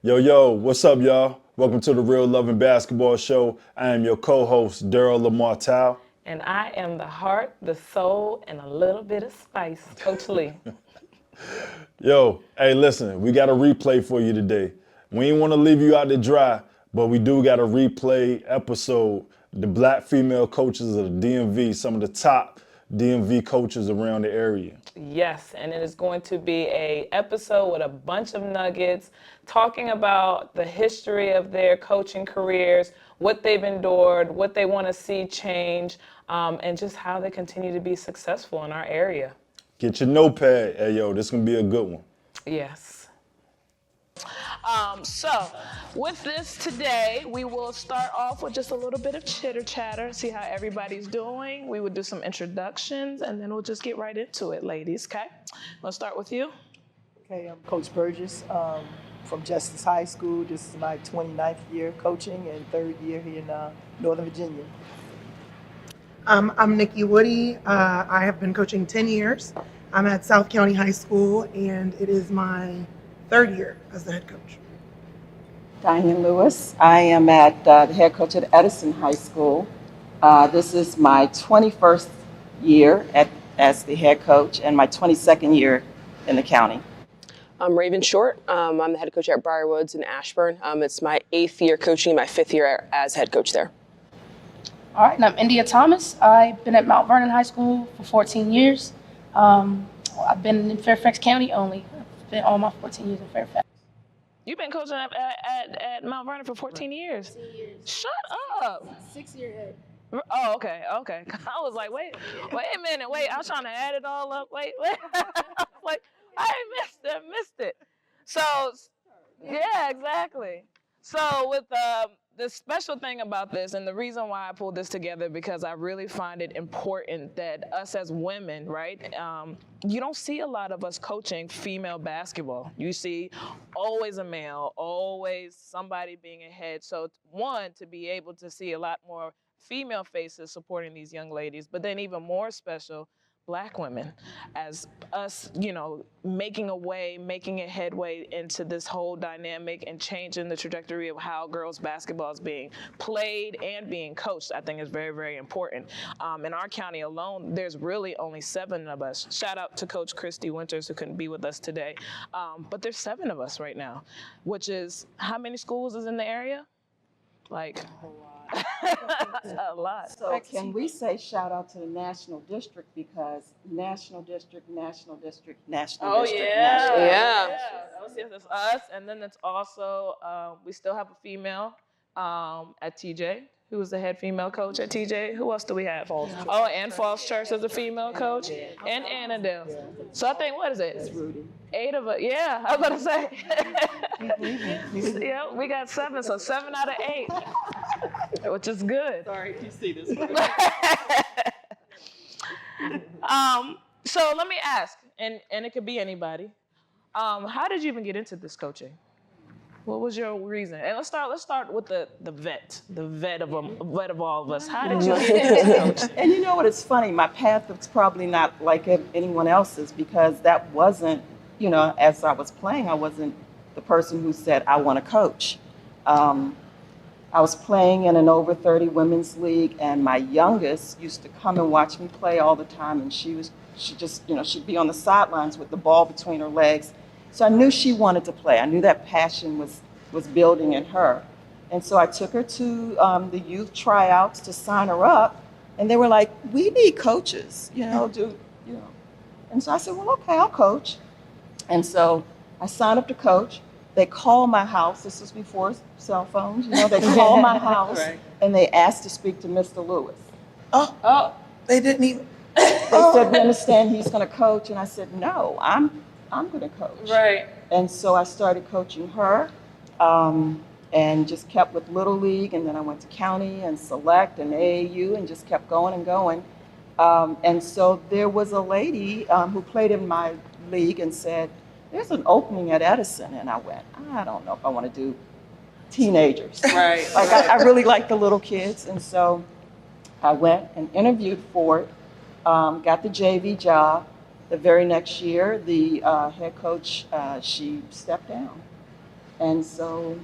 Yo, what's up, y'all? Welcome to the Real Loving Basketball Show. I am your co-host, Daryl Lamartal. And I am the heart, the soul, and a little bit of spice, Coach Lee. Yo, hey, listen, we got a replay for you today. We ain't want to leave you out to dry, but we do got a replay episode. The black female coaches of the DMV, some of the top DMV coaches around the area. Yes, and it is going to be a episode with a bunch of nuggets talking about the history of their coaching careers, what they've endured, what they want to see change, and just how they continue to be successful in our area. Get your notepad. Hey, yo, this gonna be a good one. Yes. So with this today, we will start off with just a little bit of chitter chatter, see how everybody's doing. We will do some introductions, and then we'll just get right into it, ladies, okay? Let's start with you. Okay, I'm Coach Burgess from Justice High School. This is my 29th year coaching and third year here in Northern Virginia. I'm Nikki Woody. I have been coaching 10 years. I'm at South County High School, and it is my third year as the head coach. Diane Lewis. I am at the head coach at Edison High School. This is my 21st year as the head coach and my 22nd year in the county. I'm Raven Short. I'm the head coach at Briar Woods in Ashburn. It's my 8th year coaching, my 5th year as head coach there. All right, and I'm India Thomas. I've been at Mount Vernon High School for 14 years. I've been in Fairfax County only. I've been all my 14 years in Fairfax. You've been coaching at Mount Vernon for 14 years. 14 years. Shut up. 6-year head. Oh, okay. I was like, wait a minute, I was trying to add it all up. Wait. Like, I missed it. So, yeah, exactly. So with the special thing about this, and the reason why I pulled this together, because I really find it important that us as women, right, you don't see a lot of us coaching female basketball. You see always a male, always somebody being ahead. So one, to be able to see a lot more female faces supporting these young ladies, but then even more special, Black women, as us, making a headway into this whole dynamic and changing the trajectory of how girls basketball is being played and being coached, I think is very, very important. In our county alone, there's really only 7 of us. Shout out to Coach Christy Winters, who couldn't be with us today. But there's 7 of us right now, which is, how many schools is in the area? Like, a lot. So can we say shout out to the national district, because national district. Oh, national yeah. district. Yeah. That's us. And then it's also, we still have a female at TJ, who was the head female coach at TJ. Who else do we have? Oh, and Falls Church as a female coach. And Annandale. So I think, what is it? 8 of us. Yeah, I was about to say. Yeah, we got 7, so 7 out of 8, which is good. Sorry if you see this. So let me ask, and it could be anybody. How did you even get into this coaching? What was your reason? And let's start with the vet of all of us. How did you get into this coaching? And you know what? It's funny. My path was probably not like anyone else's, because that wasn't, as I was playing, I wasn't the person who said, I want to coach. I was playing in an over 30 women's league, and my youngest used to come and watch me play all the time, and she'd be on the sidelines with the ball between her legs. So I knew she wanted to play. I knew that passion was building in her. And so I took her to the youth tryouts to sign her up, and they were like, we need coaches, And so I said, well, okay, I'll coach. And so I signed up to coach. They called my house. This was before cell phones. They called my house, right. And they asked to speak to Mr. Lewis. Oh, they didn't even. They said, we understand he's going to coach. And I said, no, I'm going to coach. Right. And so I started coaching her, and just kept with Little League. And then I went to county and select and AAU and just kept going and going. And so there was a lady who played in my league and said, there's an opening at Edison. And I went, I don't know if I want to do teenagers. Right. I really like the little kids. And so I went and interviewed for it, got the JV job. The very next year, the head coach, she stepped down. And so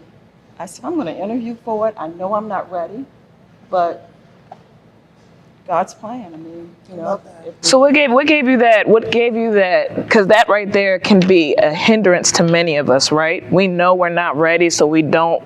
I said, I'm going to interview for it. I know I'm not ready, but God's plan. I mean, you know. So what gave you that? What gave you that? Because that right there can be a hindrance to many of us, right? We know we're not ready, so we don't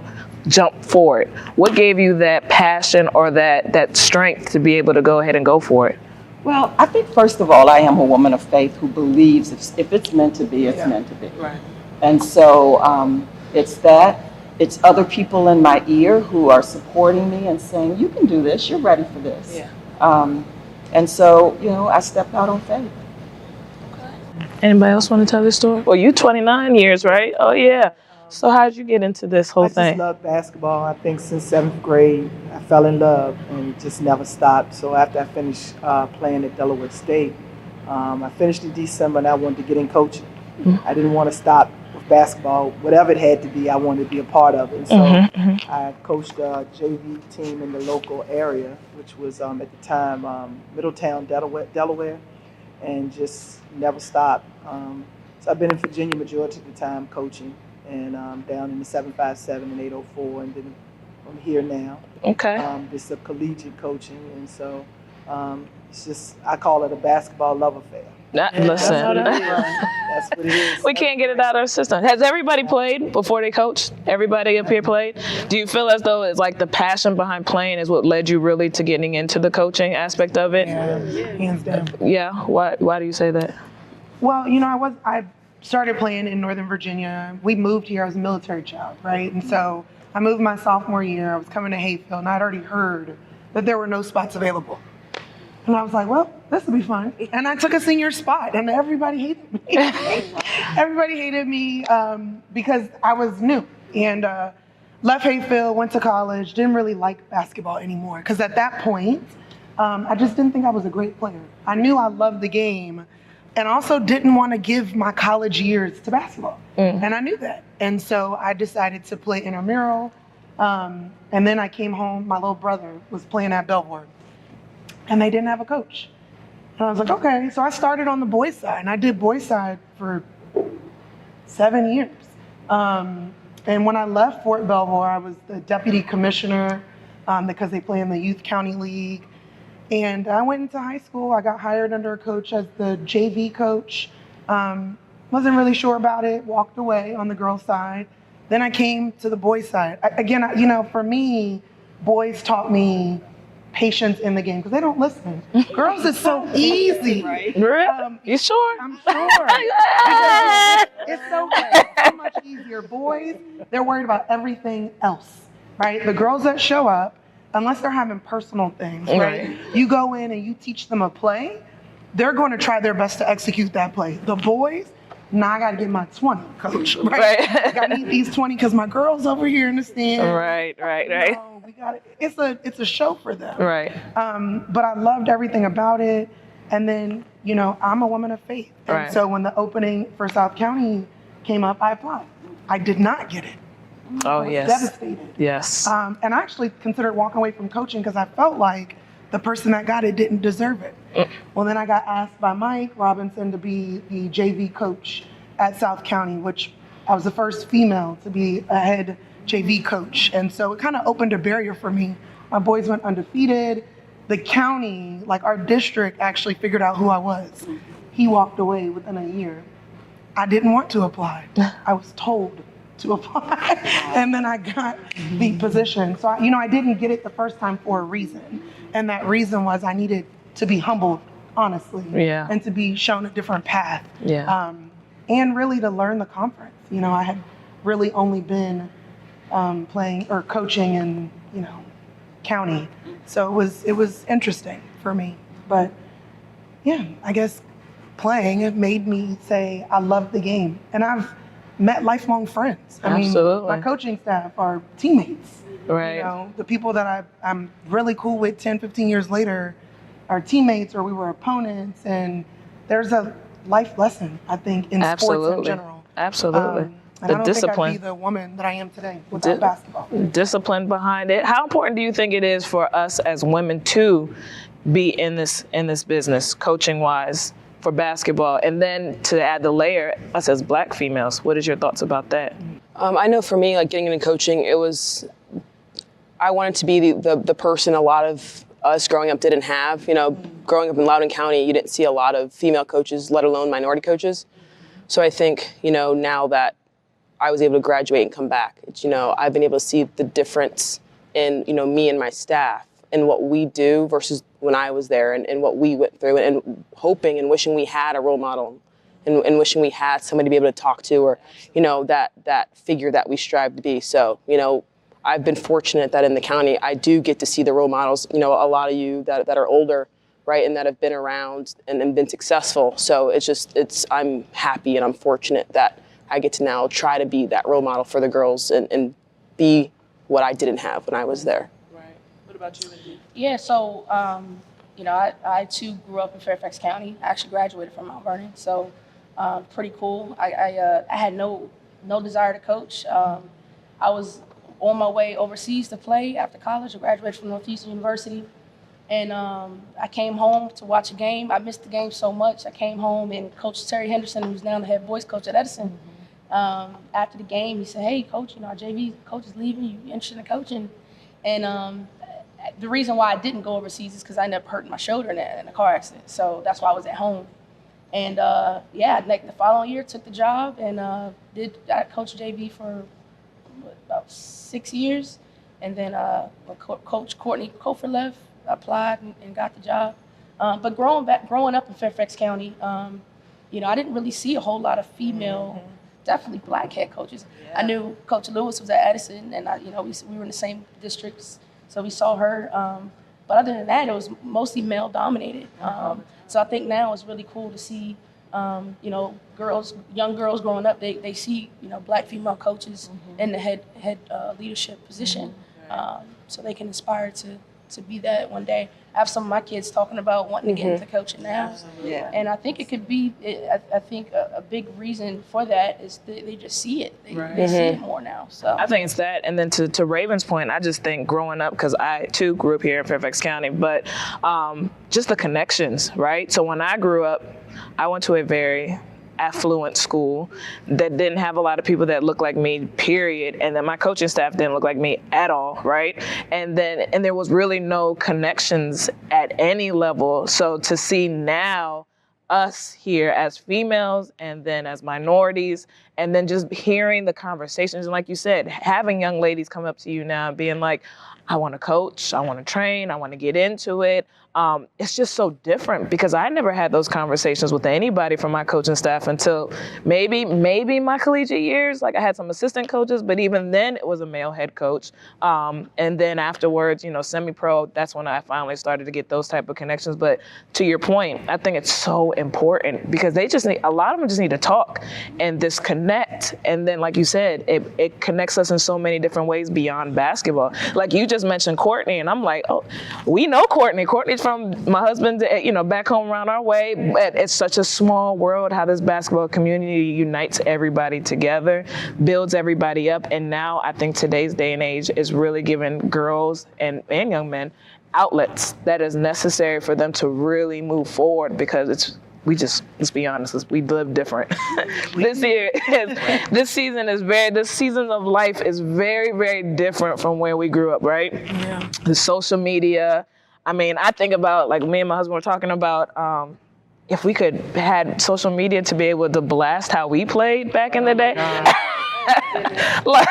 jump forward. What gave you that passion or that strength to be able to go ahead and go for it? Well, I think first of all, I am a woman of faith who believes if it's meant to be, it's meant to be. Right. And so it's that. It's other people in my ear who are supporting me and saying, you can do this, you're ready for this. Yeah. And so, you know, I stepped out on faith. Anybody else want to tell this story? Well, you 29 years, right? Oh, yeah. So how did you get into this whole I thing? just love basketball. I think since 7th grade, I fell in love and just never stopped. So after I finished playing at Delaware State, I finished in December and I wanted to get in coaching. Mm-hmm. I didn't want to stop with basketball. Whatever it had to be, I wanted to be a part of it. And so I coached a JV team in the local area, which was at the time Middletown, Delaware, and just never stopped. So I've been in Virginia majority of the time coaching, and down in the 757 and 804, and then I'm here now. Okay. This is a collegiate coaching, and so it's just, I call it a basketball love affair. Listen, That's what it is. we can't get it out of our system. Has everybody played before they coached? Everybody up here played? Do you feel as though it's like the passion behind playing is what led you really to getting into the coaching aspect of it? Yeah, hands down. Yeah. Why do you say that? Well, you know, I started playing in Northern Virginia. We moved here. I was a military child, right? And so I moved my sophomore year. I was coming to Hayfield, and I'd already heard that there were no spots available. And I was like, well, this will be fun. And I took a senior spot, and everybody hated me. Everybody hated me because I was new. And left Hayfield, went to college, didn't really like basketball anymore. Because at that point, I just didn't think I was a great player. I knew I loved the game, and also didn't want to give my college years to basketball. And I knew that. And so I decided to play intramural. And then I came home, my little brother was playing at Belvoir, and they didn't have a coach. And I was like, okay. So I started on the boys side, and I did boys side for 7 years. And when I left Fort Belvoir, I was the deputy commissioner because they play in the Youth County League. And I went into high school. I got hired under a coach as the JV coach. Wasn't really sure about it, walked away on the girls' side. Then I came to the boys' side. Again, you know, for me, boys taught me patience in the game because they don't listen. Girls is so easy. Right? You sure? I'm sure. It's so much easier. Boys, they're worried about everything else, right? The girls that show up, unless they're having personal things, right? You go in and you teach them a play, they're going to try their best to execute that play. The boys, I got to get my 20, coach. Right? I need these 20 because my girl's over here in the stand. Right. No, we got it. It's a show for them. Right. But I loved everything about it. And then, you know, I'm a woman of faith. And so when the opening for South County came up, I applied. I did not get it. Oh, I was yes. devastated. Yes. And I actually considered walking away from coaching because I felt like the person that got it didn't deserve it. Well, then I got asked by Mike Robinson to be the JV coach at South County, which I was the first female to be a head JV coach. And so it kind of opened a barrier for me. My boys went undefeated. The county, like our district, actually figured out who I was. He walked away within a year. I didn't want to apply. I was told to apply. And then I got the position. So, I didn't get it the first time for a reason. And that reason was I needed to be humbled, honestly. Yeah. And to be shown a different path. Yeah. And really to learn the conference. I had really only been playing or coaching in, county. So it was interesting for me. But yeah, I guess playing, it made me say I love the game. And I've met lifelong friends. I mean, my coaching staff are teammates. Right. The people that I'm really cool with 10, 15 years later are teammates, or we were opponents. And there's a life lesson, I think, in sports in general. Absolutely. And I don't think I'd be the woman that I am today without basketball. Discipline behind it. How important do you think it is for us as women to be in this business, coaching wise, for basketball. And then to add the layer, us as Black females, what is your thoughts about that? I know for me, like getting into coaching, I wanted to be the person a lot of us growing up didn't have. You know, growing up in Loudoun County, you didn't see a lot of female coaches, let alone minority coaches. So I think, you know, now that I was able to graduate and come back, it's, you know, I've been able to see the difference in, you know, me and my staff and what we do versus when I was there and what we went through, and hoping and wishing we had a role model and wishing we had somebody to be able to talk to, or, you know, that figure that we strive to be. So, you know, I've been fortunate that in the county, I do get to see the role models, you know, a lot of you that are older, right, and that have been around and been successful. So I'm happy and I'm fortunate that I get to now try to be that role model for the girls and be what I didn't have when I was there. Right. What about you, Nikki? Yeah, so, you know, I too grew up in Fairfax County. I actually graduated from Mount Vernon, so pretty cool. I had no desire to coach. I was on my way overseas to play after college. I graduated from Northeastern University. And I came home to watch a game. I missed the game so much. I came home, and Coach Terry Henderson, who's now the head boys coach at Edison, after the game, he said, "Hey, Coach, you know, our JV coach is leaving. You interested in coaching?" And the reason why I didn't go overseas is because I ended up hurting my shoulder in a car accident. So that's why I was at home. And the following year, took the job and I coached JV for about 6 years. And then when Coach Courtney Cofer left, I applied and got the job. But growing up in Fairfax County, you know, I didn't really see a whole lot of female, definitely Black head coaches. Yeah. I knew Coach Lewis was at Edison, and we were in the same districts, so we saw her. But other than that, it was mostly male dominated. So I think now it's really cool to see, you know, young girls growing up. They see, you know, Black female coaches in the head leadership position, so they can aspire to be that one day. I have some of my kids talking about wanting to get into coaching now. Yeah. And I think it could be, I think a big reason for that is they just see it. They see it more now. So I think it's that. And then to Raven's point, I just think growing up, because I too grew up here in Fairfax County, but just the connections, right? So when I grew up, I went to a very affluent school that didn't have a lot of people that looked like me, period. And then my coaching staff didn't look like me at all, right? And there was really no connections at any level. So to see now us here as females and then as minorities, and then just hearing the conversations, and like you said, having young ladies come up to you now and being like, I want to coach, I want to train, I want to get into it. It's just so different because I never had those conversations with anybody from my coaching staff until maybe my collegiate years. Like I had some assistant coaches, but even then it was a male head coach. And then afterwards, you know, semi-pro, that's when I finally started to get those type of connections. But to your point, I think it's so important because a lot of them just need to talk and disconnect. And then, like you said, it connects us in so many different ways beyond basketball. Like you just mentioned Courtney, and I'm like, oh, we know Courtney. Courtney's from my husband, you know, back home around our way. But it's such a small world how this basketball community unites everybody together, builds everybody up. And now I think today's day and age is really giving girls and young men outlets that is necessary for them to really move forward because let's be honest, we live different. This season of life is very, very different from where we grew up, right? Yeah. The social media. I mean, I think about, like me and my husband were talking about, if we could had social media to be able to blast how we played back in the day. But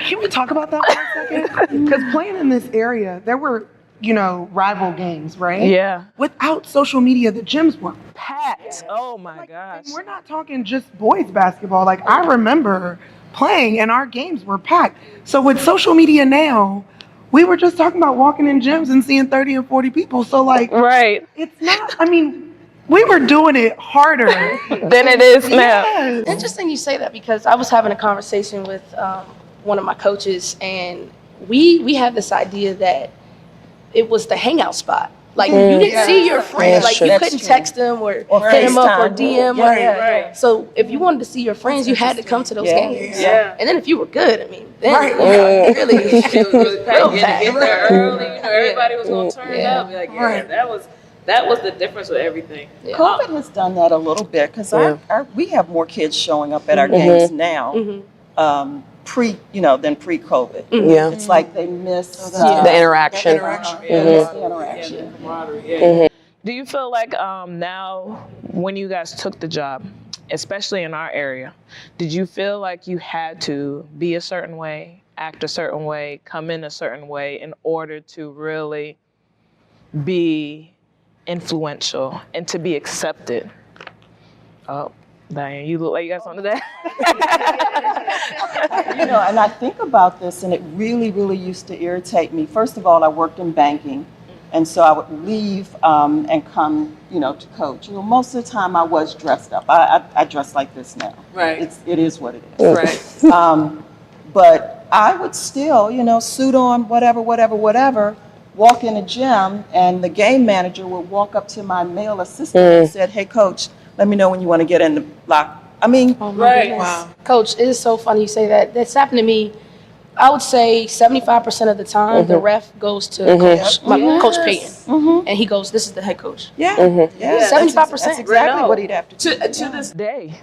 can we talk about that for a second? Because playing in this area, there were, you know, rival games, right? Yeah. Without social media, the gyms were packed. Oh my gosh. And we're not talking just boys basketball. Like I remember playing and our games were packed. So with social media now, we were just talking about walking in gyms and seeing 30 and 40 people. So like, right. It's not, I mean, we were doing it harder than it is now. Yes. Interesting you say that because I was having a conversation with one of my coaches, and we had this idea that it was the hangout spot. Like you didn't see your friends, like you couldn't text them or hit them up or DM. Right. So if you wanted to see your friends, you had to come to those games. Yeah. And then if you were good, I mean, then really, it was really packed. You had to get there early. You know, everybody was gonna turn up. Like, that That was the difference with everything. Yeah. COVID has done that a little bit because Yeah. we have more kids showing up at our games now than pre-COVID. Yeah. It's like they miss The interaction. the interaction. Do you feel like now when you guys took the job, especially in our area, did you feel like you had to be a certain way, act a certain way, come in a certain way in order to really be influential and to be accepted? Oh, Diane, you look like you got something to say. And I think about this, and it really, really used to irritate me. First of all, I worked in banking, and so I would leave and come, to coach. Most of the time I was dressed up. I dress like this now. Right. It is what it is. Right. But I would still, suit on, whatever, walk in the gym, and the game manager would walk up to my male assistant and said, "Hey, coach, let me know when you want to get in the lock." I mean, Oh my goodness. Wow. Coach, it is so funny you say that. That's happened to me. I would say 75% of the time, the ref goes to Coach Payton, and he goes, "This is the head coach." yeah, 75%. That's exactly No. what he'd have to do. To this day,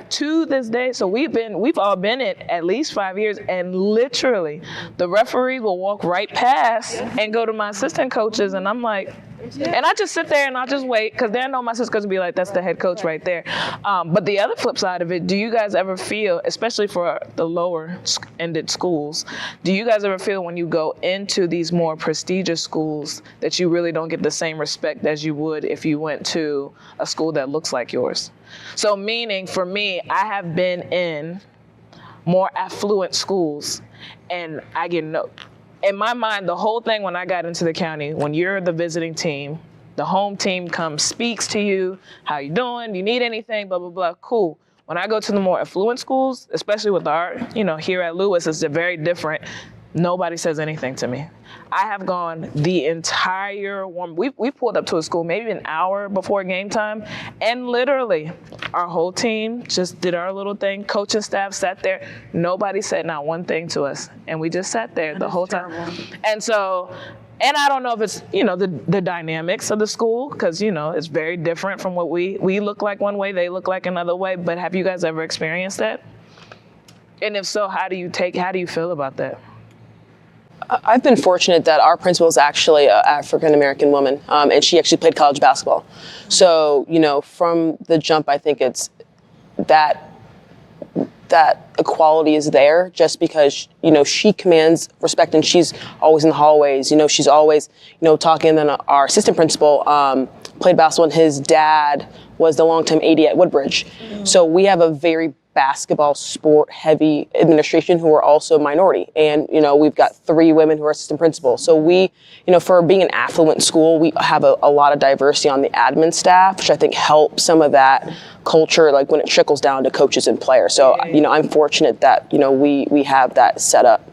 to this day, so we've all been in at least 5 years, and literally the referee will walk right past and go to my assistant coaches, and I'm like, and I just sit there and I'll just wait, because then I know my assistant coach will be like, "That's the head coach right there." But the other flip side of it, do you guys ever feel, especially for the lower ended schools, do you guys ever feel when you go into these more prestigious schools that you really don't get the same respect as you would if you went to a school that looks like yours? So meaning for me, I have been in more affluent schools, and I get in my mind, the whole thing when I got into the county, when you're the visiting team, the home team comes, speaks to you, "How you doing? Do you need anything?" Blah, blah, blah. Cool. When I go to the more affluent schools, especially with our, here at Lewis, it's very different. Nobody says anything to me. I have gone the entire one. We pulled up to a school maybe an hour before game time, and literally our whole team just did our little thing. Coaching staff sat there. Nobody said not one thing to us, and we just sat there the whole time. And so, and I don't know if it's the dynamics of the school, because it's very different from what we look like one way, they look like another way. But have you guys ever experienced that? And if so, how do you feel about that? I've been fortunate that our principal is actually an African-American woman, and she actually played college basketball. So, from the jump, I think it's that equality is there, just because, she commands respect, and she's always in the hallways. She's always, talking. And then our assistant principal played basketball, and his dad was the longtime AD at Woodbridge. So we have a very basketball sport heavy administration who are also minority, and we've got 3 women who are assistant principals. So we, for being an affluent school, we have a lot of diversity on the admin staff, which I think helps some of that culture, like when it trickles down to coaches and players. So I'm fortunate that we have that set up.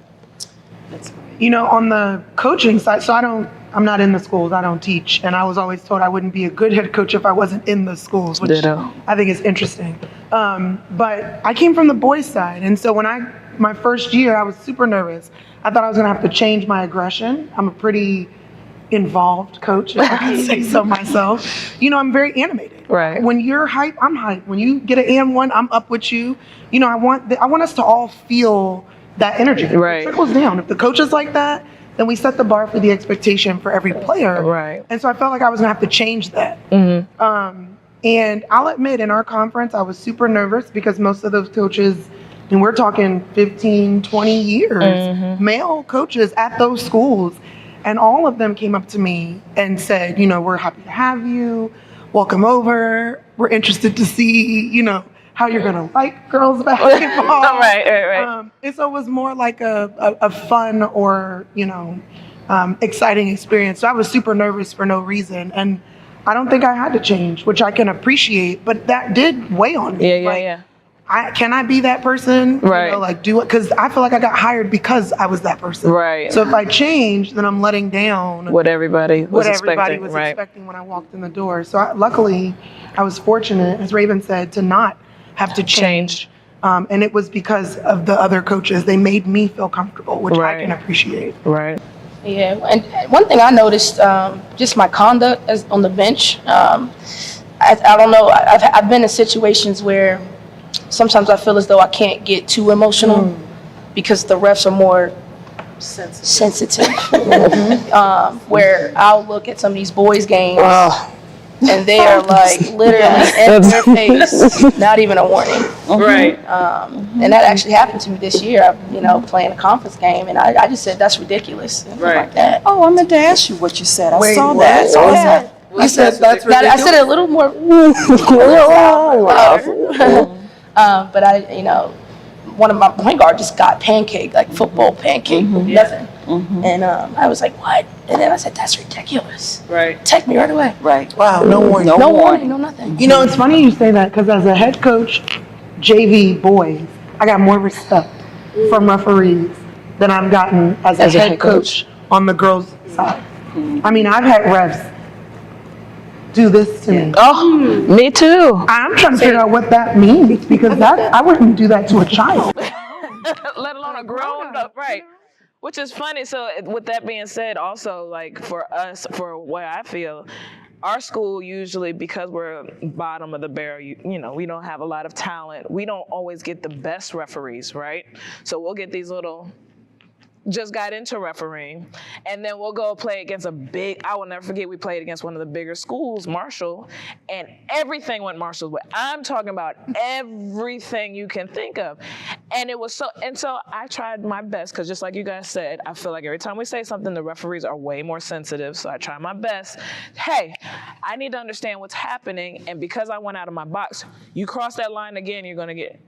On the coaching side, so I'm not in the schools, I don't teach, and I was always told I wouldn't be a good head coach if I wasn't in the schools, which Ditto. I think is interesting. But I came from the boys' side, and so when my first year, I was super nervous. I thought I was gonna have to change my aggression. I'm a pretty involved coach, if I can say so myself. I'm very animated. Right. When you're hype, I'm hype. When you get an and1, I'm up with you. I want us to all feel that energy. Right. It trickles down. If the coach is like that, then we set the bar for the expectation for every player. Right. And so I felt like I was gonna have to change that. And I'll admit, in our conference, I was super nervous because most of those coaches, and we're talking 15, 20 years, male coaches at those schools, and all of them came up to me and said, "We're happy to have you. Welcome over. We're interested to see, how you're gonna like girls basketball." Right. And so it was more like a fun or exciting experience. So I was super nervous for no reason, and I don't think I had to change, which I can appreciate. But that did weigh on me. Yeah. Can I be that person? Right. Do it, because I feel like I got hired because I was that person. Right. So if I change, then I'm letting down What everybody was expecting. expecting when I walked in the door. So luckily, I was fortunate, as Raven said, to not have to change. And it was because of the other coaches. They made me feel comfortable, which I can appreciate. Right. Yeah, and one thing I noticed, just my conduct as on the bench. I don't know. I've been in situations where sometimes I feel as though I can't get too emotional because the refs are more sensitive. Where I'll look at some of these boys' games and they are like literally in their face, not even a warning. Right. And that actually happened to me this year. Playing a conference game, and I just said that's ridiculous. Like that. Oh, I meant to ask you what you said. I Wait, saw what? that. Oh, Yeah. I said that's Now, I ridiculous. said it a little more. But one of my point guard just got pancake, like football pancake, nothing. And I was like, what? And then I said, that's ridiculous. Right. Text me right away. Right. Wow, no warning. No warning, no nothing. It's funny you say that because as a head coach, JV boys, I got more respect from referees than I've gotten as a head coach on the girls' side. I mean, I've had refs do this to me. Oh, me too. I'm trying to figure out what that means because I wouldn't do that to a child. Let alone a grown up, right? Which is funny. So with that being said, also like for us, for what I feel, our school usually, because we're bottom of the barrel, we don't have a lot of talent. We don't always get the best referees, right? So we'll get these little, just got into refereeing, and then we'll go play against I will never forget, we played against one of the bigger schools, Marshall, and everything went Marshall's way. I'm talking about everything you can think of. And so I tried my best, because just like you guys said, I feel like every time we say something, the referees are way more sensitive, so I try my best. Hey, I need to understand what's happening, and because I went out of my box, you cross that line again, you're gonna get.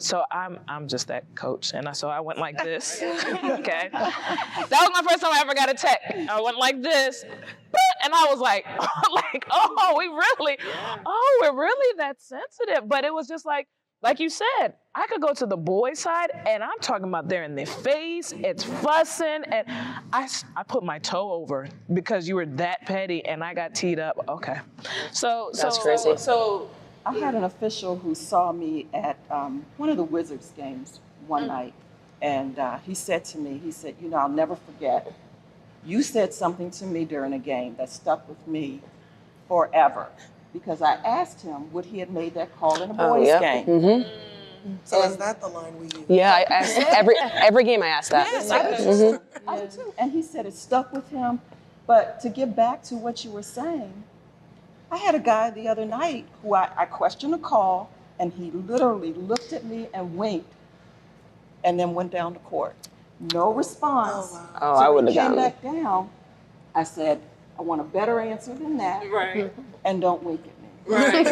So I'm just that coach, and so I went like this. Okay, that was my first time I ever got a tech. I went like this, and I was like, we're really that sensitive. But it was just like you said, I could go to the boys' side, and I'm talking about they're in their face, it's fussing, and I put my toe over because you were that petty, and I got teed up. Okay, That's crazy. So. I had an official who saw me at one of the Wizards games one night, and he said to me, I'll never forget, you said something to me during a game that stuck with me forever, because I asked him would he had made that call in a boys' game. Mm-hmm. So is that the line we use? Yeah, I asked every game I asked that. Yes, I did too. And he said it stuck with him. But to get back to what you were saying, I had a guy the other night who I questioned a call, and he literally looked at me and winked, and then went down the court. No response. Oh, So I wouldn't have came gotten it. back down. I said, I want a better answer than that. Right. And don't wink at me. Right.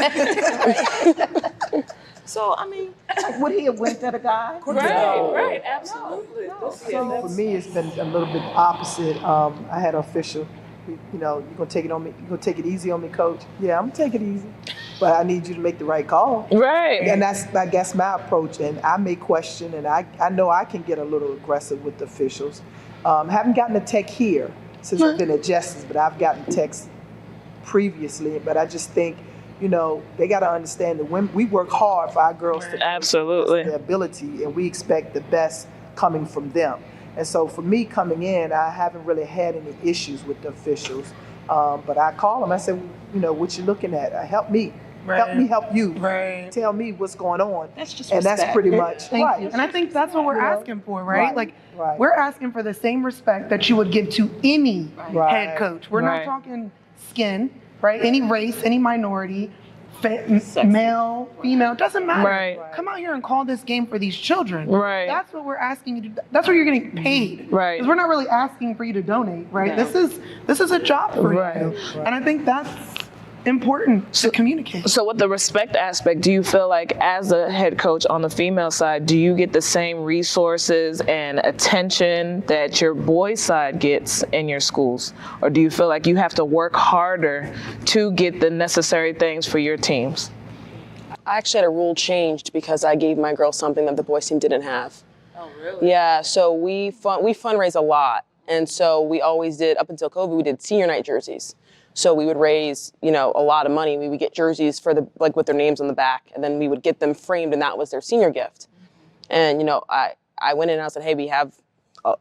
So, I mean, would he have winked at a guy? Right, absolutely. No. So for me, it's been a little bit opposite. I had an official, you're gonna take it on me. You're gonna take it easy on me, coach. Yeah, I'm gonna take it easy, but I need you to make the right call. Right. And that's, I guess, my approach. And I may question, and I know I can get a little aggressive with the officials. Haven't gotten a tech here since I've been at Justice, but I've gotten texts previously. But I just think, they got to understand that when we work hard for our girls to Absolutely. their ability, and we expect the best coming from them. And so for me coming in, I haven't really had any issues with the officials. But I call them. I said, what you looking at? Help me. Right. Help me help you. Right. Tell me what's going on. That's just And that's respect. pretty much Thank right. you. And I think that's what we're asking for, right? Like, Right. we're asking for the same respect that you would give to any Right. head coach. We're Right. not talking skin, right? Any race, any minority, male, female, doesn't matter. Right. Come out here and call this game for these children. Right. That's what we're asking you to do. That's what you're getting paid. Right. Because we're not really asking for you to donate, right? No. This is a job for Right. you. And I think that's important to communicate. So with the respect aspect, do you feel like as a head coach on the female side, do you get the same resources and attention that your boys side gets in your schools? Or do you feel like you have to work harder to get the necessary things for your teams? I actually had a rule changed because I gave my girls something that the boys team didn't have. Oh, really? Yeah, so we fundraise a lot. And so we always did, up until COVID, we did senior night jerseys. So we would raise, a lot of money. We would get jerseys for with their names on the back, and then we would get them framed, and that was their senior gift. And, I went in and I said, hey, we have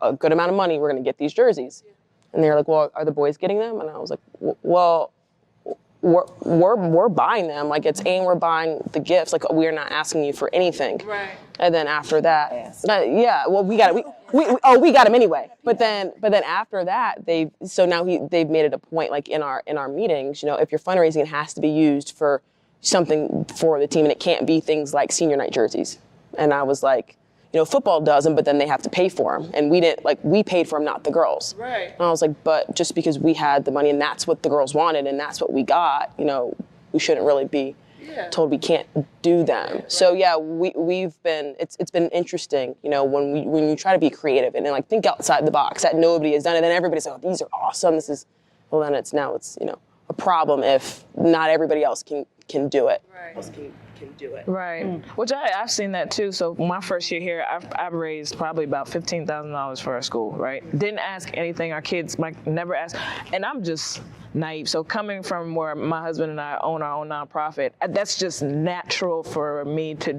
a good amount of money. We're going to get these jerseys. And they're like, well, are the boys getting them? And I was like, well, we're buying them. Like and we're buying the gifts. Like we're not asking you for anything. Right. And then after that, we got him anyway. But then after that, they've made it a point, like in our meetings, if you're fundraising, it has to be used for something for the team, and it can't be things like senior night jerseys. And I was like, football doesn't, but then they have to pay for them. And we paid for them, not the girls. Right. And I was like, but just because we had the money and that's what the girls wanted and that's what we got, we shouldn't really be told we can't do them. So yeah, we've been, it's been interesting, when you try to be creative and like think outside the box that nobody has done it, and then everybody's like, oh, these are awesome. Then it's a problem if not everybody else can do it. Right. Can do it. Right. Which I've seen that too. So my first year here, I've raised probably about $15,000 for our school, right? Didn't ask anything. Our kids never asked. And I'm just naive. So coming from where my husband and I own our own nonprofit, that's just natural for me to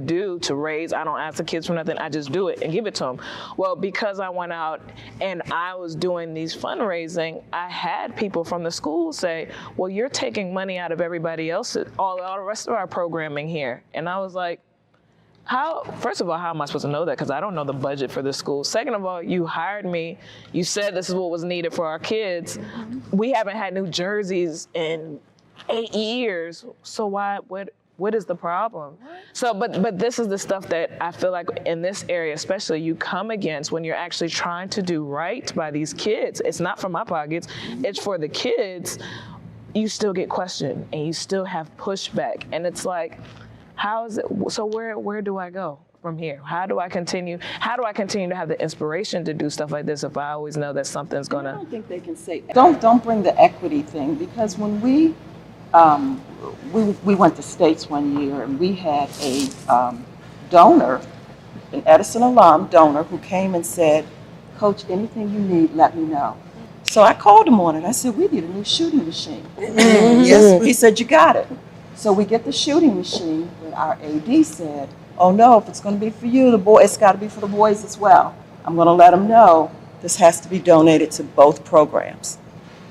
raise. I don't ask the kids for nothing. I just do it and give it to them. Well, because I went out and I was doing these fundraising, I had people from the school say, well, you're taking money out of everybody else, all the rest of our programming here. And I was like, first of all, how am I supposed to know that? Because I don't know the budget for this school. Second of all, you hired me. You said this is what was needed for our kids. We haven't had new jerseys in 8 years. So what is the problem? So, but this is the stuff that I feel like in this area, especially, you come against when you're actually trying to do right by these kids. It's not for my pockets. It's for the kids. You still get questioned and you still have pushback. And it's like, how is it? So where do I go from here? How do I continue to have the inspiration to do stuff like this if I always know that something's gonna? I don't think they can say don't bring the equity thing, because when we went to States one year and we had a donor, an Edison alum donor, who came and said, Coach, anything you need, let me know. So I called him on it. I said, we need a new shooting machine. Yes. He said, you got it. So we get the shooting machine, but our AD said, oh no, if it's going to be for you, it's got to be for the boys as well. I'm going to let them know this has to be donated to both programs.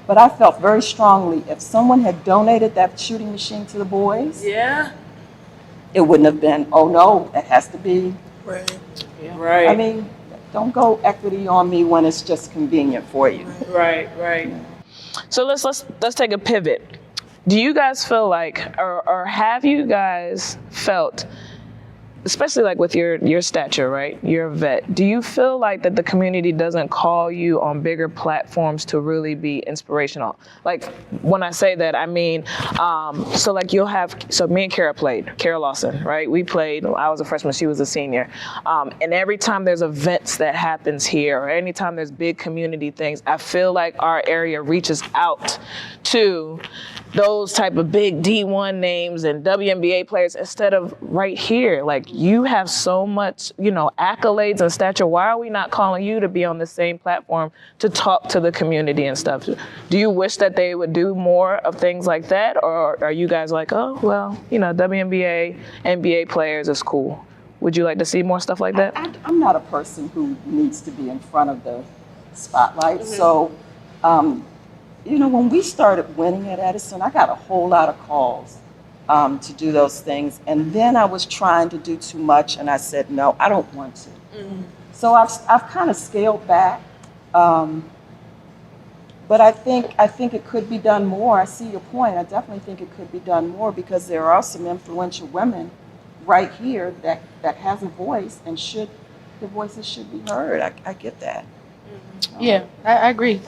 But I felt very strongly, if someone had donated that shooting machine to the boys, it wouldn't have been, oh no, it has to be. Right. Yeah. Right. I mean, don't go equity on me when it's just convenient for you. Right. So let's take a pivot. Do you guys feel like, or have you guys felt, especially like with your stature, right? You're a vet. Do you feel like that the community doesn't call you on bigger platforms to really be inspirational? Like when I say that, I mean, so me and Kara Lawson, right? We played, I was a freshman, she was a senior. And every time there's events that happens here, or anytime there's big community things, I feel like our area reaches out to those type of big D1 names and WNBA players instead of right here. Like, you have so much, accolades and stature. Why are we not calling you to be on the same platform to talk to the community and stuff? Do you wish that they would do more of things like that? Or are you guys like, oh, well, WNBA, NBA players is cool? Would you like to see more stuff like that? I'm not a person who needs to be in front of the spotlight. Mm-hmm. So, when we started winning at Edison, I got a whole lot of calls to do those things. And then I was trying to do too much, and I said, no, I don't want to. Mm-hmm. So I've kind of scaled back. But I think it could be done more. I see your point. I definitely think it could be done more, because there are some influential women right here that has a voice, and their voices should be heard. I get that. Yeah, I agree.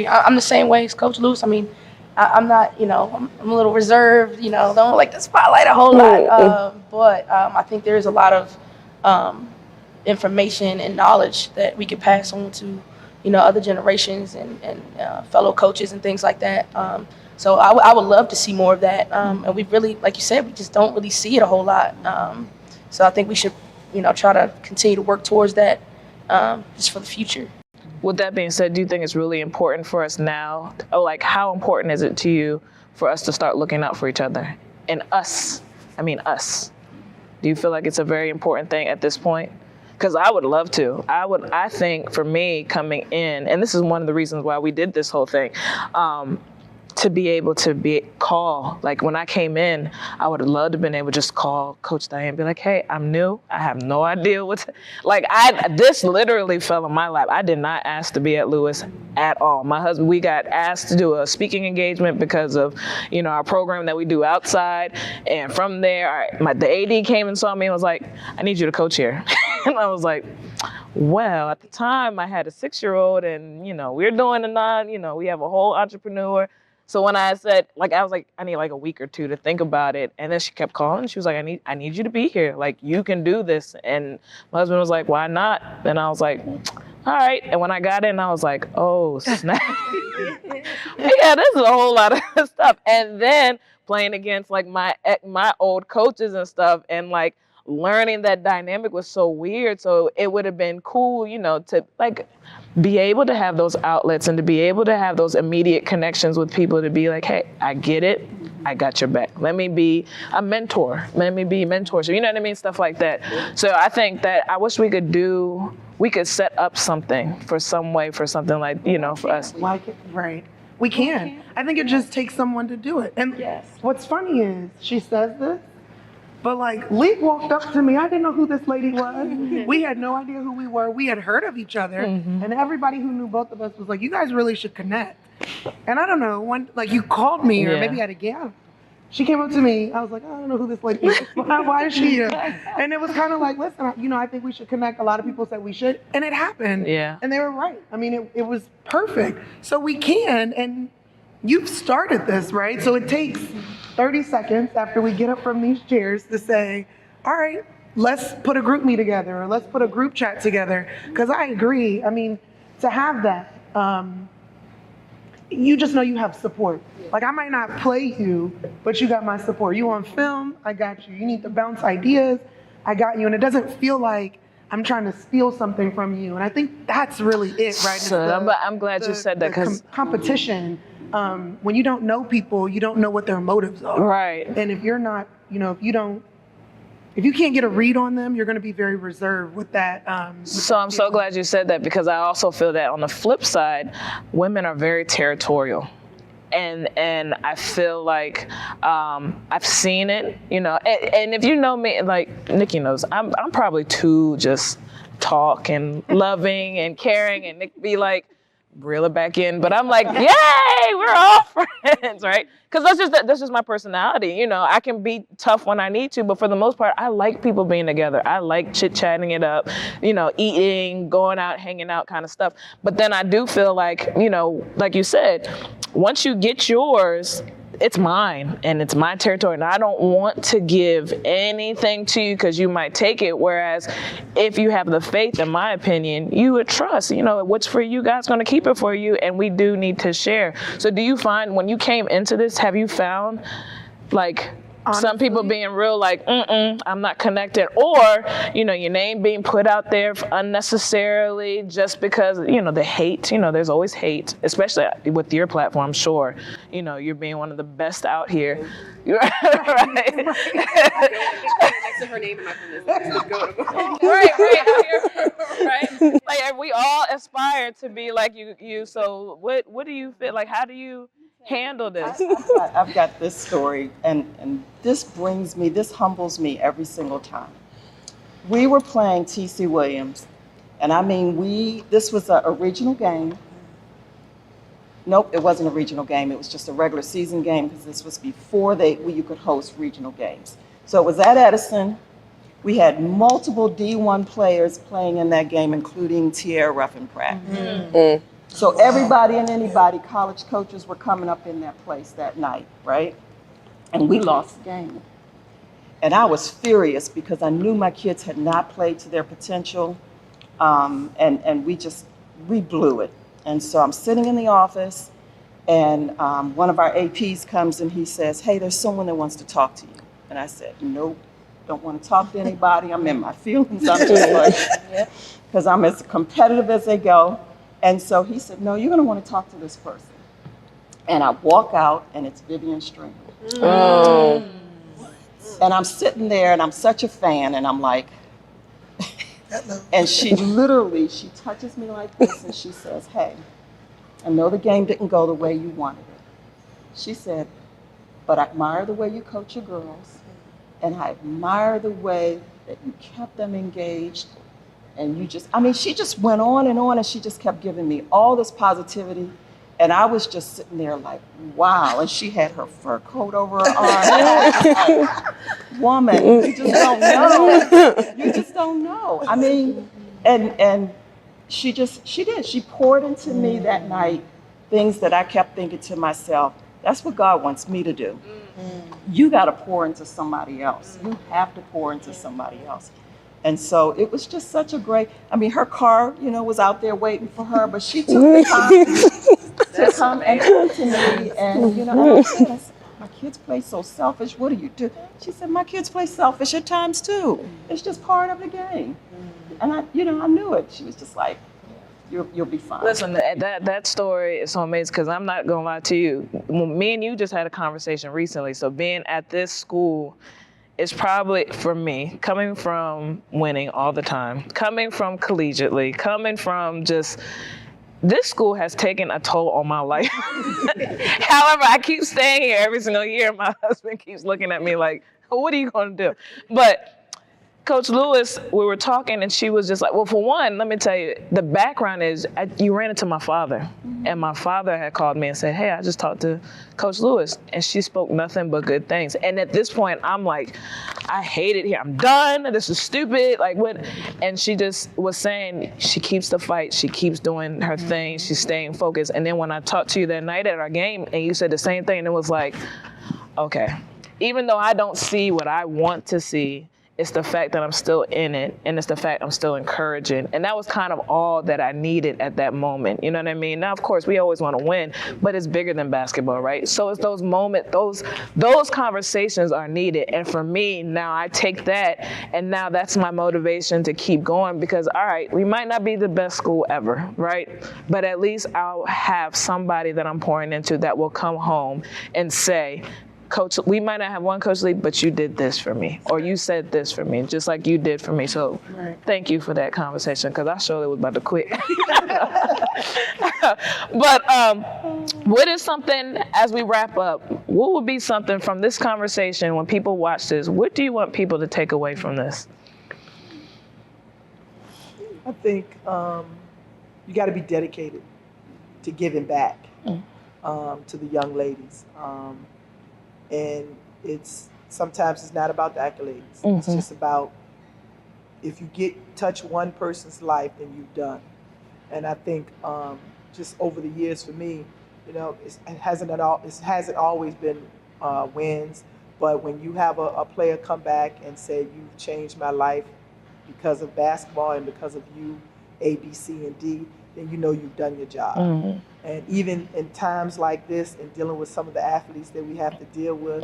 I'm the same way as Coach Lewis. I mean, I'm not, I'm a little reserved, don't like the spotlight a whole lot. But I think there's a lot of information and knowledge that we could pass on to, other generations and fellow coaches and things like that. So I would love to see more of that. And we really, like you said, we just don't really see it a whole lot. So I think we should, try to continue to work towards that just for the future. With that being said, do you think it's really important for us now? How important is it to you for us to start looking out for each other? And us. Do you feel like it's a very important thing at this point? Because I would love to. I think for me coming in, and this is one of the reasons why we did this whole thing, to be able to call, like when I came in, I would have loved to have been able to just call Coach Diane and be like, hey, I'm new. I have no idea this literally fell in my lap. I did not ask to be at Lewis at all. My husband, we got asked to do a speaking engagement because of, our program that we do outside. And from there, the AD came and saw me and was like, I need you to coach here. And I was like, well, at the time I had a 6-year-old and, we're doing we have a whole entrepreneur. So when I said, I was like, I need a week or two to think about it. And then she kept calling. She was like, I need you to be here. You can do this. And my husband was like, why not? And I was like, all right. And when I got in, I was like, oh, snap. Yeah, this is a whole lot of stuff. And then playing against my old coaches and stuff, and learning that dynamic was so weird. So it would have been cool, to be able to have those outlets and to be able to have those immediate connections with people to be like, hey, I get it. I got your back. Let me be a mentor. Let me be mentorship. You know what I mean? Stuff like that. So I think that I wish we could set up something for something for us. Right. We can. I think it just takes someone to do it. And what's funny is she says this, but Lee walked up to me. I didn't know who this lady was. We had no idea who we were. We had heard of each other. And everybody who knew both of us was like, you guys really should connect. And I don't know, you called me or maybe at a gala. She came up to me. I was like, I don't know who this lady is. Why is she here? And it was kind of like, listen, I think we should connect. A lot of people said we should. And it happened. Yeah. And they were right. I mean, it was perfect. So we can. And you've started this, right? So it takes 30 seconds after we get up from these chairs to say, all right, let's put a group me together or let's put a group chat together. Because I agree. I mean, to have that, you just know you have support. I might not play you, but you got my support. You on film, I got you. You need to bounce ideas, I got you. And it doesn't feel like I'm trying to steal something from you. And I think that's really it, right? So I'm glad you said that, because competition. When you don't know people, you don't know what their motives are. Right. And if you're not, if you can't get a read on them, you're going to be very reserved with that. So I'm so glad you said that, because I also feel that on the flip side, women are very territorial. And I feel like I've seen it, and if you know me, Nikki knows, I'm probably too just talk and loving and caring, and Nick be like, reel it back in, but I'm like, yay, we're all friends, right? Because that's just my personality. I can be tough when I need to, but for the most part, I like people being together. I like chit-chatting it up, eating, going out, hanging out kind of stuff. But then I do feel like, like you said, once you get yours, it's mine and it's my territory, and I don't want to give anything to you because you might take it. Whereas if you have the faith, in my opinion, you would trust, what's for you, God's going to keep it for you, and we do need to share. So do you find when you came into this, have you found honestly, some people being real I'm not connected, or, your name being put out there unnecessarily just because, the hate, there's always hate, especially with your platform, sure. You're being one of the best out here. Right. Next to her name in my phone Right. We all aspire to be like you. So what do you feel like? How do you handle this? I've got this story, and this humbles me every single time. We were playing T.C. Williams, and this was a regional game. Nope, it wasn't a regional game. It was just a regular season game, because this was before you could host regional games. So it was at Edison. We had multiple D1 players playing in that game, including Tierra Ruffin-Pratt. Mm-hmm. So everybody and anybody, college coaches were coming up in that place that night, right? And we lost the game. And I was furious because I knew my kids had not played to their potential, and we blew it. And so I'm sitting in the office, and one of our APs comes and he says, hey, there's someone that wants to talk to you. And I said, nope, don't want to talk to anybody. I'm in my feelings. I'm just because I'm as competitive as they go. And so he said, no, you're going to want to talk to this person. And I walk out, and it's Vivian Stringer. Oh. And I'm sitting there, and I'm such a fan, and I'm like, And she touches me like this and she says, hey, I know the game didn't go the way you wanted it. She said, but I admire the way you coach your girls, and I admire the way that you kept them engaged. And she just went on, and she just kept giving me all this positivity. And I was just sitting there like, wow. And she had her fur coat over her arm. Woman, you just don't know. You just don't know. I mean, and she did. She poured into me that night things that I kept thinking to myself, that's what God wants me to do. You got to pour into somebody else. You have to pour into somebody else. And so it was just such a great, her car, was out there waiting for her, but she took the time to come and talk to me. And, I said, my kids play so selfish. What do you do? She said, my kids play selfish at times too. It's just part of the game. And I knew it. She was just like, you'll be fine. Listen, that story is so amazing because I'm not gonna lie to you. Me and you just had a conversation recently. So being at this school is probably, for me, coming from winning all the time, coming from collegiately, coming from just, this school has taken a toll on my life. However, I keep staying here every single year. My husband keeps looking at me like, what are you gonna do? But Coach Lewis, we were talking and she was just like, well, for one, let me tell you, the background is you ran into my father. And my father had called me and said, hey, I just talked to Coach Lewis. And she spoke nothing but good things. And at this point, I'm like, I hate it here. I'm done. This is stupid. Like what? And she just was saying she keeps the fight. She keeps doing her thing. She's staying focused. And then when I talked to you that night at our game and you said the same thing, it was like, okay, even though I don't see what I want to see, it's the fact that I'm still in it, and it's the fact I'm still encouraging. And that was kind of all that I needed at that moment. You know what I mean? Now, of course, we always want to win, but it's bigger than basketball, right? So it's those moments, those conversations are needed. And for me, now I take that, and now that's my motivation to keep going because, all right, we might not be the best school ever, right? But at least I'll have somebody that I'm pouring into that will come home and say, Coach, we might not have one Coach Lee, but you did this for me, or you said this for me, just like you did for me. So Thank you for that conversation, because I surely was about to quit. But what is something, as we wrap up, what would be something from this conversation when people watch this? What do you want people to take away from this? I think you got to be dedicated to giving back to the young ladies. And sometimes it's not about the accolades. It's just about, if you touch one person's life, then you've done. And I think just over the years for me, it hasn't always been wins, but when you have a player come back and say, you've changed my life because of basketball and because of you, A, B, C, and D, then you've done your job. And even in times like this and dealing with some of the athletes that we have to deal with,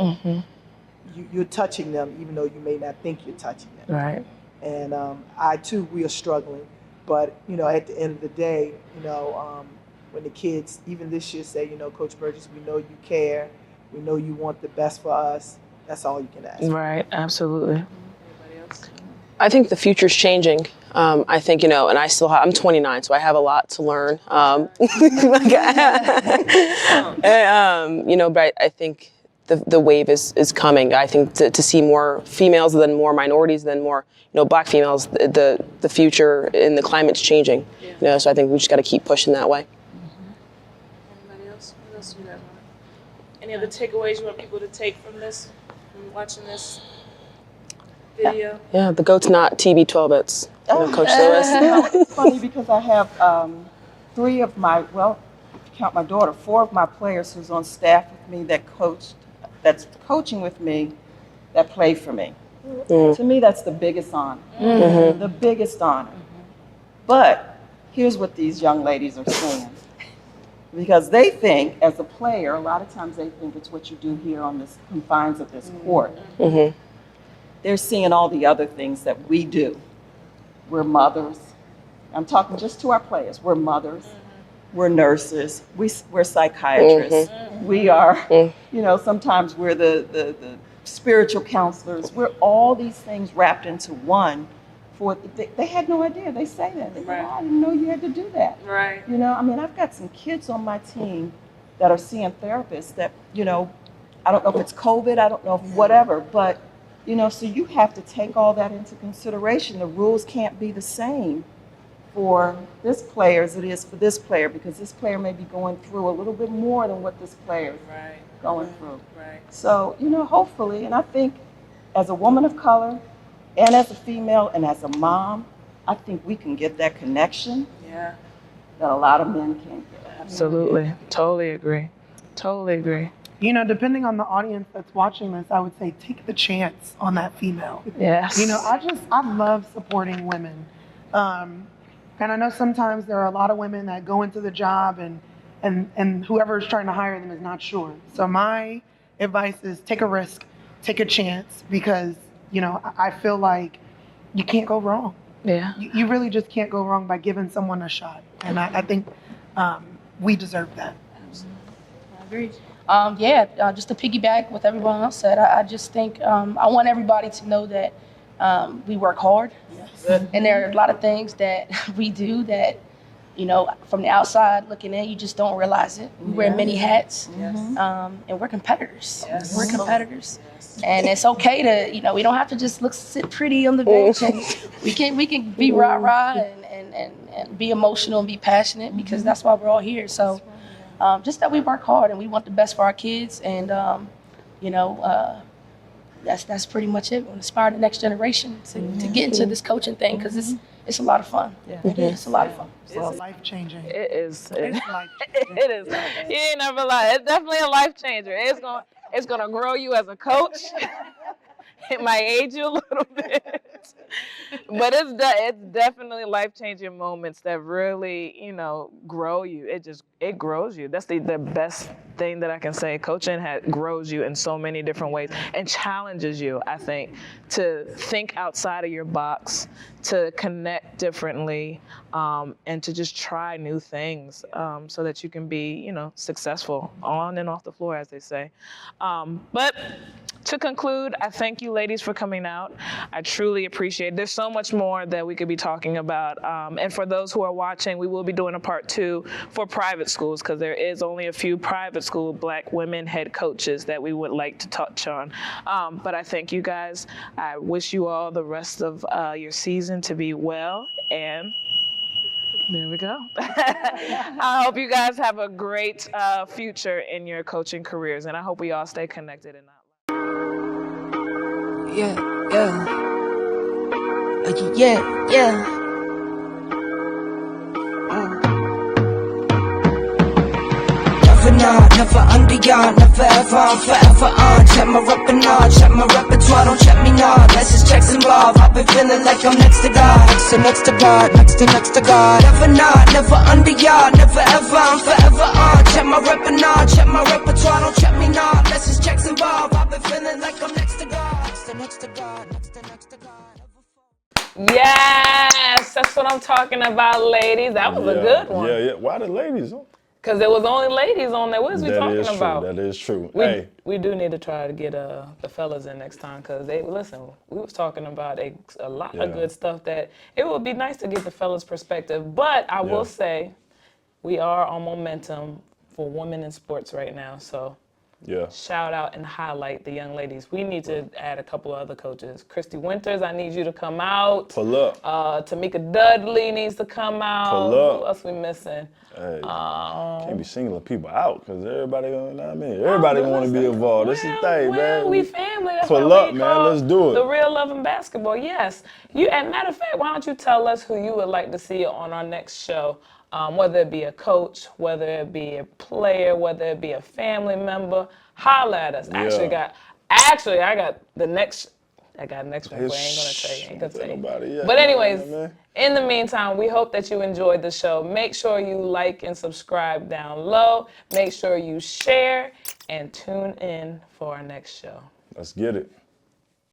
you're touching them even though you may not think you're touching them. Right. And we are struggling. But, at the end of the day, when the kids, even this year, say, Coach Burgess, we know you care. We know you want the best for us. That's all you can ask. Right, absolutely. Anybody else? I think the future's changing. I think, and I'm 29, so I have a lot to learn. But I think the wave is coming. I think to see more females, then more minorities, then more, black females, the future in the climate's changing. Yeah. So I think we just got to keep pushing that way. Anybody else? What else do you guys want? Any other takeaways you want people to take from this, from watching this video? Yeah, the GOAT's not TB12, it's Coach Lewis. It's funny because I have 3 of my, if you count my daughter, 4 of my players who's on staff with me that's coaching with me, that play for me. To me, that's the biggest honor. The biggest honor. But here's what these young ladies are saying. Because they think, as a player, a lot of times they think it's what you do here on the confines of this court. They're seeing all the other things that we do. We're mothers. I'm talking just to our players. We're mothers. We're nurses. We're psychiatrists. We are, sometimes we're the spiritual counselors. We're all these things wrapped into one before, they had no idea. They say that. They go, Right. "Oh, I didn't know you had to do that." Right. You know, I mean, I've got some kids on my team that are seeing therapists that, you know, I don't know if it's COVID, I don't know if whatever, but, you know, so you have to take all that into consideration. The rules can't be the same for this player as it is for this player, because this player may be going through a little bit more than what this player is Right. going through. Right. So, you know, hopefully, and I think as a woman of color and as a female and as a mom, I think we can get that connection Yeah. that a lot of men can't get. Absolutely. Totally agree. Totally agree. You know, depending on the audience that's watching this, I would say take the chance on that female. Yes. You know, I love supporting women. And I know sometimes there are a lot of women that go into the job and whoever is trying to hire them is not sure. So my advice is take a risk, take a chance, because, you know, I feel like you can't go wrong. Yeah. You really just can't go wrong by giving someone a shot. And I think we deserve that. I agree. Just to piggyback what everyone else said, I just think I want everybody to know that we work hard. Yes. And there are a lot of things that we do that, you know, from the outside looking in, you just don't realize it. We wear many hats, and we're competitors. Yes. We're competitors. Yes. And it's okay to, you know, we don't have to just sit pretty on the bench. And we can be rah-rah and be emotional and be passionate, because that's why we're all here. So just that we work hard and we want the best for our kids, and you know, that's pretty much it. We inspire the next generation to get into this coaching thing, because it's a lot of fun. Yeah. It's a lot of fun. It's life-changing. It is. It's life-changing. It is. You ain't never lie. It's definitely a life changer. It's gonna grow you as a coach. It might age you a little bit, but it's definitely life-changing moments that really, you know, grow you. It grows you. That's the best thing that I can say. Coaching grows you in so many different ways and challenges you, I think, to think outside of your box, to connect differently, and to just try new things, so that you can be, you know, successful on and off the floor, as they say. But to conclude, I thank you ladies for coming out. I truly appreciate it. There's so much more that we could be talking about. And for those who are watching, we will be doing a part 2 for private schools, because there is only a few private school Black women head coaches that we would like to touch on. But I thank you guys. I wish you all the rest of your season to be well, and there we go. I hope you guys have a great future in your coaching careers, and I hope we all stay connected and not. Yeah. Never not, never under y'all, never ever, I'm forever on. Check my rep and on, check my repertoire, don't check me now. Message checks involved, I've been feeling like I'm next to God. Next to God, next to God. Never not, never under y'all, never ever, I'm forever on. Check my rep and on, check my repertoire, don't check me now. Message checks involved, I've been feeling like I'm next to God. Next to God, next to God. Yes, that's what I'm talking about, ladies. That was a good one. Yeah. Why the ladies? Because there was only ladies on there. What is we talking about? That is true. We do need to try to get the fellas in next time, because we was talking about a lot of good stuff that it would be nice to get the fellas' perspective. But I will say, we are on momentum for women in sports right now. So shout out and highlight the young ladies. We need to add a couple of other coaches. Christy Winters, I need you to come out. Pull up. Tamika Dudley needs to come out. Pull up. Who else we missing? Hey, can't be singling people out, because everybody, you know what I mean? Everybody want to be involved. This is the thing, man. We family. That's pull why up, man. Let's do it. The real love in basketball. Yes. And matter of fact, why don't you tell us who you would like to see on our next show? Whether it be a coach, whether it be a player, whether it be a family member, holla at us. Actually, I got the next. I got next one. I ain't gonna tell you. But anyways, in the meantime, we hope that you enjoyed the show. Make sure you like and subscribe down low. Make sure you share and tune in for our next show. Let's get it.